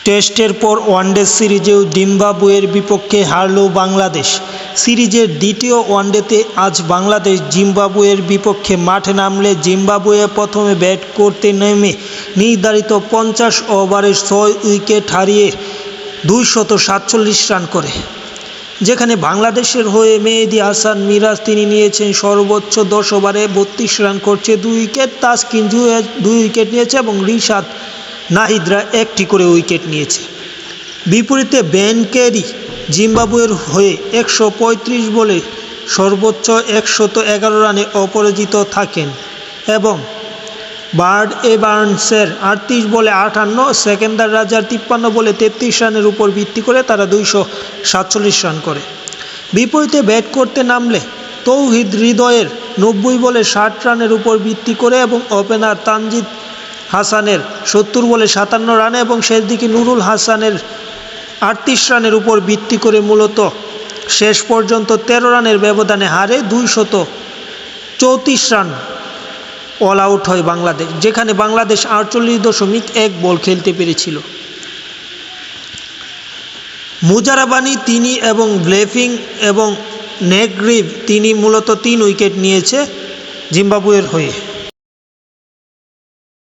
টেস্টের পর ওয়ানডে সিরিজেও জিম্বাবুয়ের বিপক্ষে হারল বাংলাদেশ। সিরিজের দ্বিতীয় ওয়ানডেতে আজ বাংলাদেশ জিম্বাবুয়ের বিপক্ষে মাঠে নামলে জিম্বাবুয়ে প্রথমে ব্যাট করতে নেমে নির্ধারিত 50 ওভারে 6 উইকেট হারিয়ে 247 রান করে। যেখানে বাংলাদেশের হয়ে মেহেদী হাসান মিরাজ তিনি নিয়েছেন সর্বোচ্চ 10 ওভারে 32 রান করছে 2 উইকেট, তাসকিন জুয়েল 2 উইকেট নিয়েছে এবং রিশাদ নাহিদরা 1টি করে উইকেট নিয়েছে। বিপরীতে বেন ক্যারি জিম্বাবুয়ের হয়ে 135 বলে সর্বোচ্চ 111 রানে অপরাজিত থাকেন এবং বার্ড এভান্সের 38 বলে 58, সেকেন্দার রাজার 53 বলে 33 রানের উপর ভিত্তি করে তারা 247 রান করে। বিপরীতে ব্যাট করতে নামলে তৌহিদ হৃদয়ের 90 বলে 60 রানের উপর ভিত্তি করে এবং ওপেনার তানজিদ হাসানের 70 বলে 57 রানে এবং শেষ দিকে নুরুল হাসানের 38 রানের উপর ভিত্তি করে মূলত শেষ পর্যন্ত 13 রানের ব্যবধানে হারে 234 রান অল আউট হয় বাংলাদেশ, যেখানে বাংলাদেশ 48.1 বল খেলতে পেরেছিল। মুজারাবানি তিনি এবং ব্লেফিং এবং নেগ্রিভ তিনি মূলত 3 উইকেট নিয়েছে জিম্বাবুয়ের হয়ে।